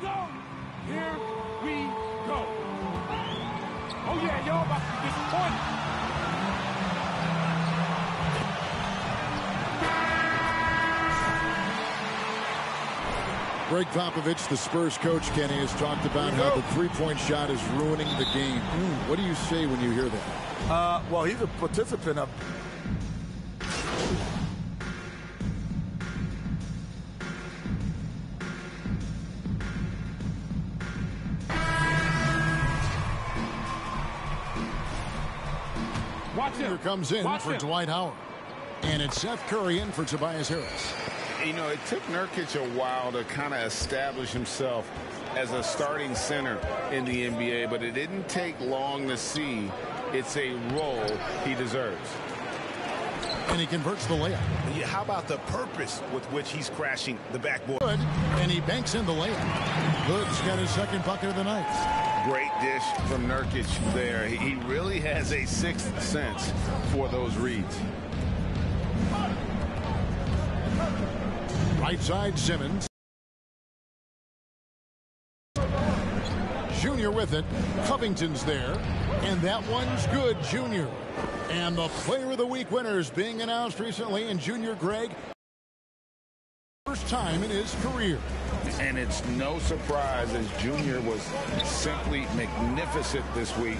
Here we go. Oh, yeah, y'all about to be disappointed. Greg Popovich, the Spurs coach, Kenny, has talked about how the three-point shot is ruining the game. What do you say when you hear that? Well, he's a participant of. Here comes in for Dwight Howard. And it's Seth Curry in for Tobias Harris. You know, it took Nurkic a while to kind of establish himself as a starting center in the NBA, but it didn't take long to see it's a role he deserves. And he converts the layup. Yeah, how about the purpose with which he's crashing the backboard? Good, and he banks in the layup. Good's got his second bucket of the night. Great dish from Nurkic there. He really has a sixth sense for those reads. Right side, Simmons. Junior with it. Covington's there. And that one's good, Junior. And the Player of the Week winners being announced recently in Junior Greg. First time in his career. And it's no surprise as Junior was simply magnificent this week.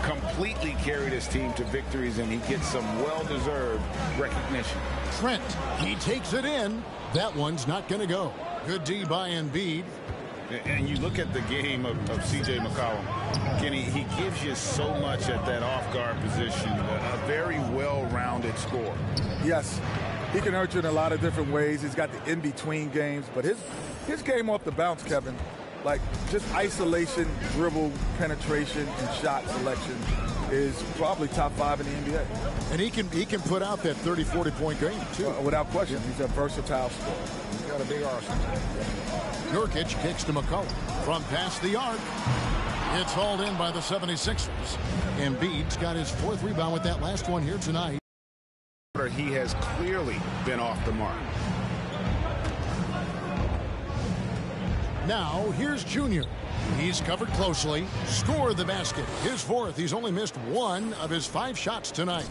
Completely carried his team to victories, and he gets some well-deserved recognition. Trent, he takes it in. That one's not going to go. Good D by Embiid. And you look at the game of C.J. McCollum. Kenny, he gives you so much at that off-guard position. A very well-rounded scorer. Yes, he can hurt you in a lot of different ways. He's got the in-between games, but his game off the bounce, Kevin, like just isolation, dribble, penetration, and shot selection is probably top 5 in the NBA. And he can put out that 30, 40-point game, too. Without question, he's a versatile scorer. He's got a big arsenal. Nurkic kicks to McCollum from past the arc. It's hauled in by the 76ers. Embiid's got his 4th rebound with that last one here tonight. He has clearly been off the mark. Now, here's Junior. He's covered closely. Scored the basket. His 4th. He's only missed 1 of his 5 shots tonight.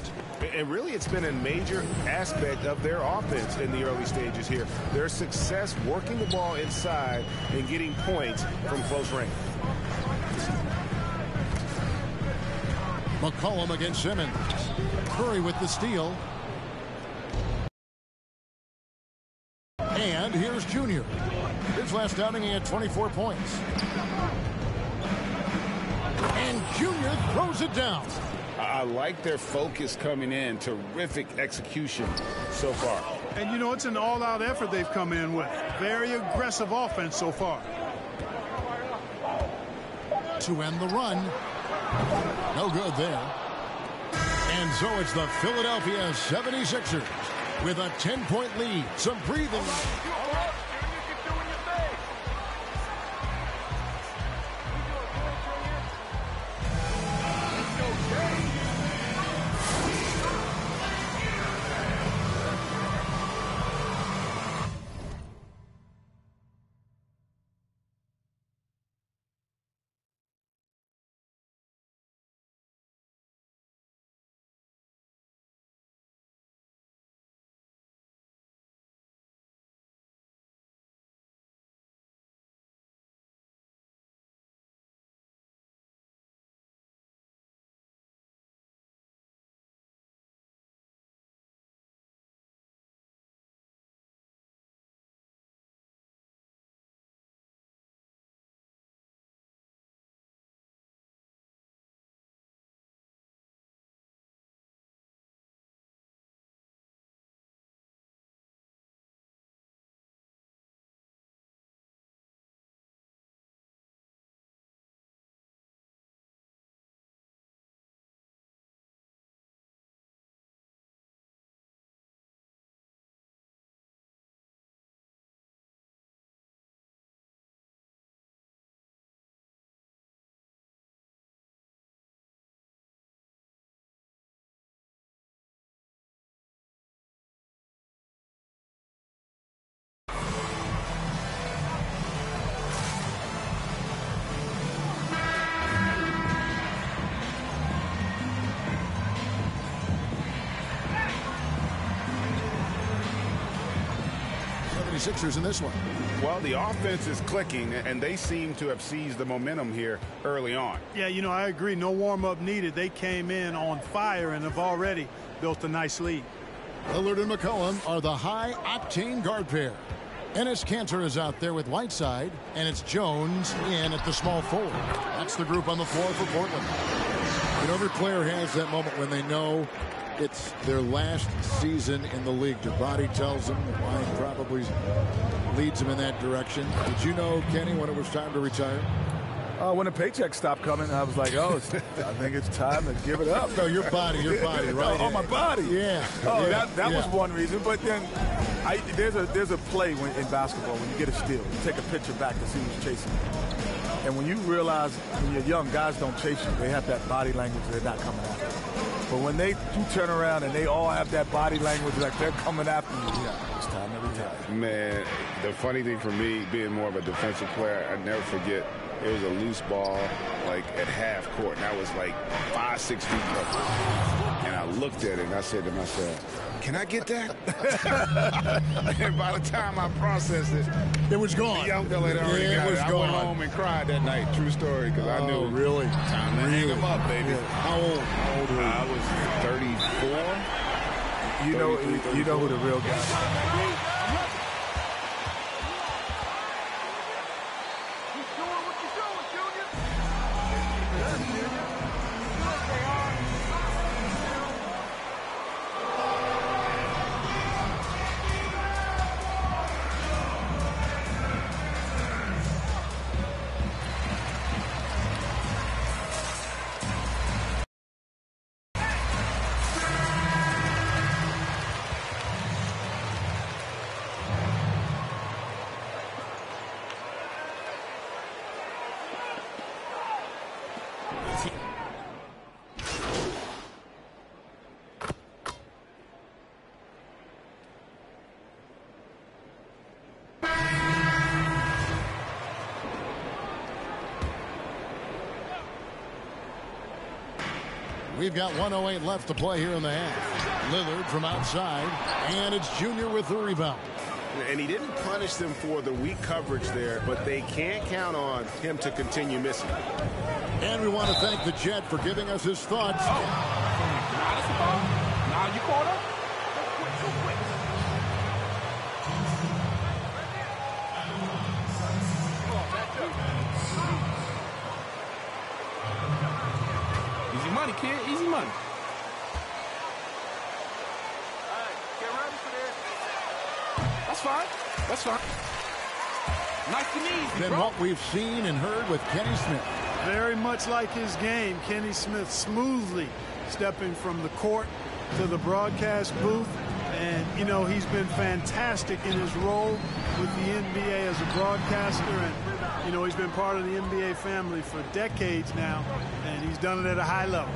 And really, it's been a major aspect of their offense in the early stages here. Their success working the ball inside and getting points from close range. McCollum against Simmons. Curry with the steal. And here's Junior. His last outing, he had 24 points. And Junior throws it down. I like their focus coming in. Terrific execution so far. And, you know, it's an all-out effort they've come in with. Very aggressive offense so far. To end the run. No good there. And so it's the Philadelphia 76ers with a 10-point lead. Some breathing. 76ers in this one. Well, the offense is clicking, and they seem to have seized the momentum here early on. Yeah, you know, I agree. No warm-up needed. They came in on fire and have already built a nice lead. Lillard and McCollum are the high-octane guard pair. Enes Kanter is out there with Whiteside, and it's Jones in at the small forward. That's the group on the floor for Portland. You know, every player has that moment when they know it's their last season in the league. Their body tells them, their mind probably leads them in that direction. Did you know, Kenny, when it was time to retire? When the paycheck stopped coming, I was like, oh, I think it's time to give it up. No, your body, right? Oh, my body. Yeah. Oh, yeah. That was one reason. But then there's a play in basketball when you get a steal. You take a picture back to see who's chasing you. And when you realize when you're young, guys don't chase you. They have that body language. They're not coming after you. But when they do turn around and they all have that body language like they're coming after you, yeah, it's time to retire. Man, the funny thing for me, being more of a defensive player, I never forget, it was a loose ball, like at half court, and I was like 5-6 feet up. And I looked at it and I said to myself, can I get that? And by the time I processed it, it was gone. The young fella had already got it. I went home and cried that night. True story, because I knew. Really? Time to hang him up, baby. Yeah. How old were you? I was 34. You know who the real guy is. We've got 1:08 left to play here in the half. Lillard from outside, and it's Junior with the rebound. And he didn't punish them for the weak coverage there, but they can't count on him to continue missing. And we want to thank the Jet for giving us his thoughts. Now you caught up? So quick. Easy money, kid. Easy money. Get ready for this. That's fine. That's fine. Nice and easy, Then bro. what we've seen and heard with Kenny Smith. Very much like his game, Kenny Smith smoothly stepping from the court to the broadcast booth. And, you know, he's been fantastic in his role with the NBA as a broadcaster. And, you know, he's been part of the NBA family for decades now, and he's done it at a high level.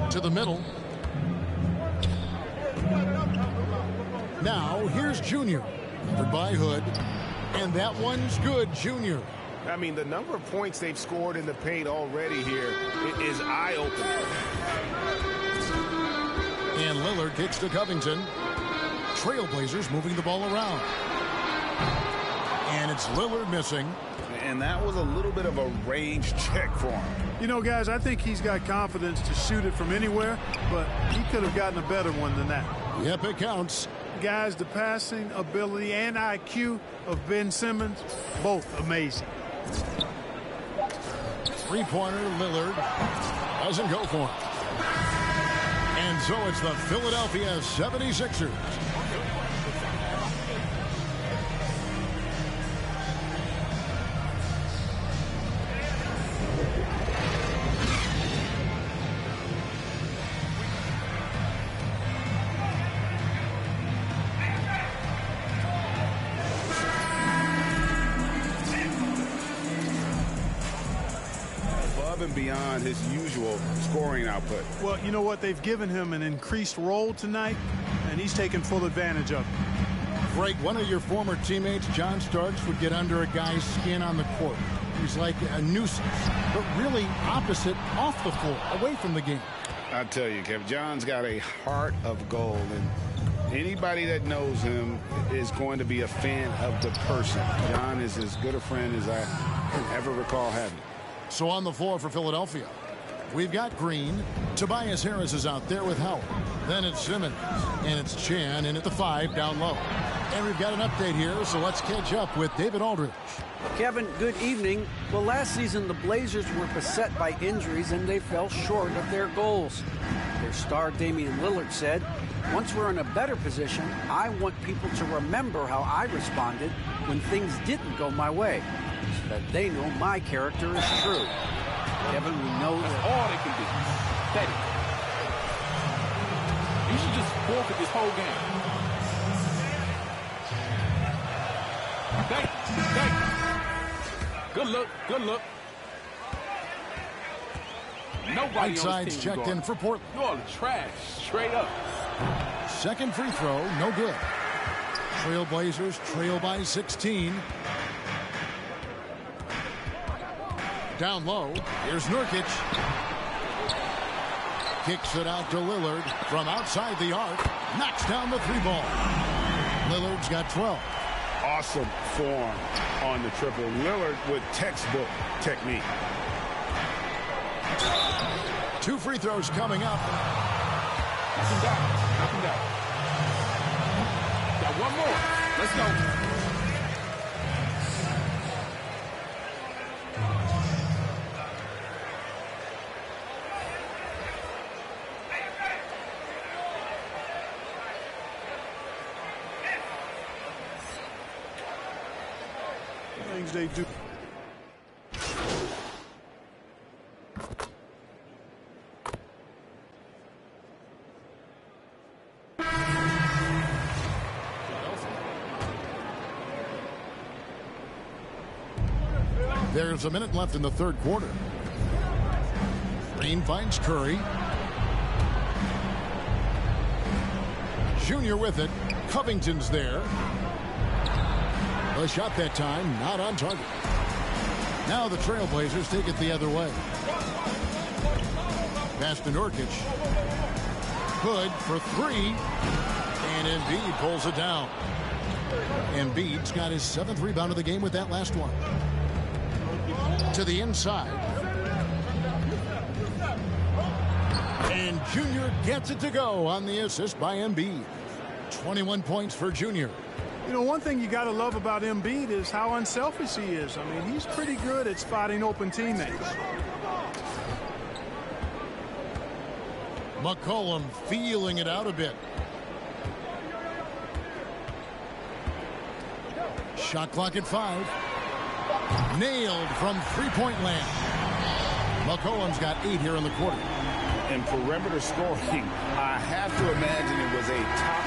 To the middle. Now, here's Junior. Covered by Hood. And that one's good, Junior. I mean, the number of points they've scored in the paint already here is eye-opening. And Lillard kicks to Covington. Trailblazers moving the ball around. And it's Lillard missing. And that was a little bit of a range check for him. You know, guys, I think he's got confidence to shoot it from anywhere, but he could have gotten a better one than that. Yep, it counts. Guys, the passing ability and IQ of Ben Simmons, both amazing. Three-pointer, Lillard doesn't go for it. And so it's the Philadelphia 76ers. And beyond his usual scoring output. Well, you know what? They've given him an increased role tonight, and he's taken full advantage of it. Greg, one of your former teammates, John Starks, would get under a guy's skin on the court. He's like a nuisance, but really opposite off the floor, away from the game. I tell you, Kevin, John's got a heart of gold, and anybody that knows him is going to be a fan of the person. John is as good a friend as I can ever recall having. So on the floor for Philadelphia, we've got Green. Tobias Harris is out there with Howard. Then it's Simmons, and it's Chan in at the 5 down low. And we've got an update here, so let's catch up with David Aldridge. Kevin, good evening. Well, last season the Blazers were beset by injuries and they fell short of their goals. Their star Damian Lillard said, "Once we're in a better position, I want people to remember how I responded when things didn't go my way, so that they know my character is true." Kevin, we know that All they can do. Steady. You should just forfeit this whole game. Thank you. Good look. Good look. Nobody Whiteside's on this team checked in for Portland. You all are trash. Straight up. Second free throw, no good. Trailblazers trail by 16. Down low, here's Nurkic. Kicks it out to Lillard from outside the arc. Knocks down the 3-ball. Lillard's got 12. Awesome form on the triple. Lillard with textbook technique. 2 free throws coming up. Knock him down. Knock him down. Got one more. Let's go. Things they do. There's a minute left in the third quarter. Green finds Curry. Junior with it. Covington's there. The shot that time, not on target. Now the Trailblazers take it the other way. Pass to Nurkic. Hood for 3. And Embiid pulls it down. Embiid's got his 7th rebound of the game with that last one. To the inside. And Junior gets it to go on the assist by Embiid. 21 points for Junior. You know, one thing you got to love about Embiid is how unselfish he is. I mean, he's pretty good at spotting open teammates. McCollum feeling it out a bit. Shot clock at 5. Nailed from three-point land. McCollum's got 8 here in the quarter. And perimeter scoring, I have to imagine it was a top.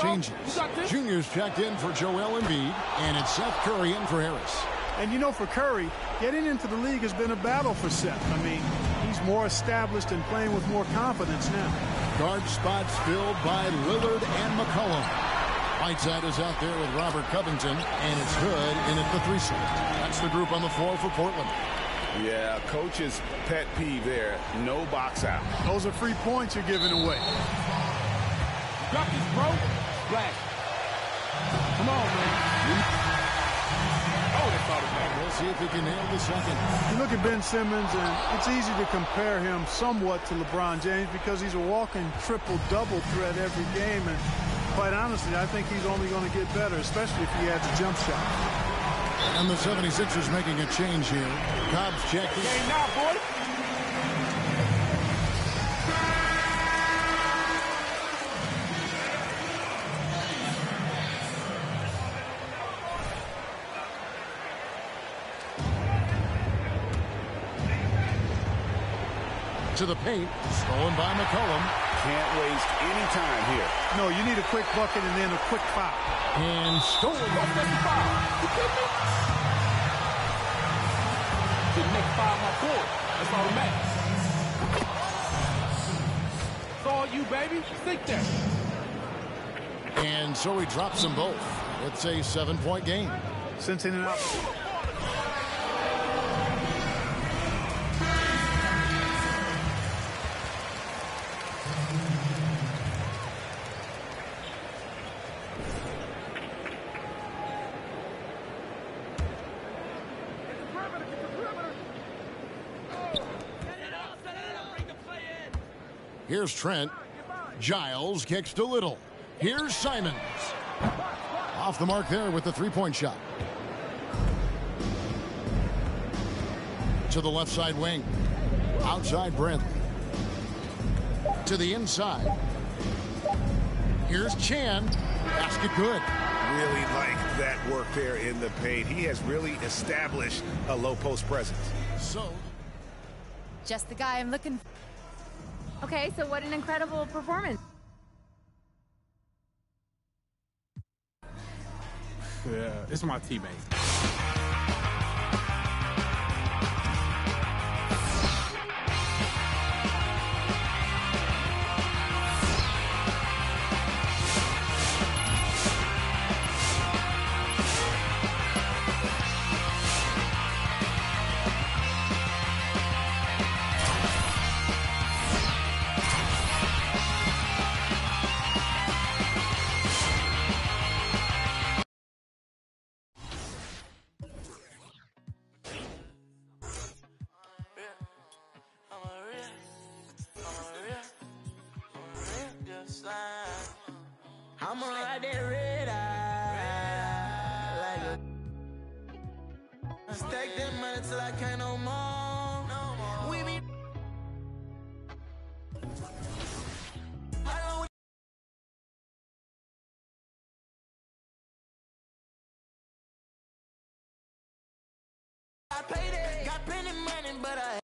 Changes. Junior's checked in for Joel Embiid, and it's Seth Curry in for Harris. And you know, for Curry, getting into the league has been a battle for Seth. I mean, he's more established and playing with more confidence now. Guard spots filled by Lillard and McCollum. Whiteside is out there with Robert Covington, and it's Hood in at the 3 slot. That's the group on the floor for Portland. Yeah, coach's pet peeve there. No box out. Those are free points you're giving away. Drop this, bro. Splash. Come on, man. Oh, they thought it back. We'll see if he can nail the second. You look at Ben Simmons, and it's easy to compare him somewhat to LeBron James because he's a walking triple-double threat every game. And quite honestly, I think he's only going to get better, especially if he adds a jump shot. And the 76ers making a change here. Cobb's checking. Hey, now, boy. To the paint, stolen by McCollum. Can't waste any time here. No, you need a quick bucket and then a quick foul. And stolen. That's foul. You kidding me? Didn't make foul my board. That's all that matters. It's all you, baby. Think that. And so he drops them both. It's a 7-point game. Cincinnati. Here's Trent. Giles kicks to Little. Here's Simons. Off the mark there with the three-point shot. To the left side wing. Outside Bradley. To the inside. Here's Chan. Basket good. Really like that work there in the paint. He has really established a low post presence. So, Just the guy I'm looking for. Okay, so what an incredible performance. Yeah, it's my teammate. I'ma ride that red eye like a stack that money till I can't no more. We be I paid it, got plenty money, but I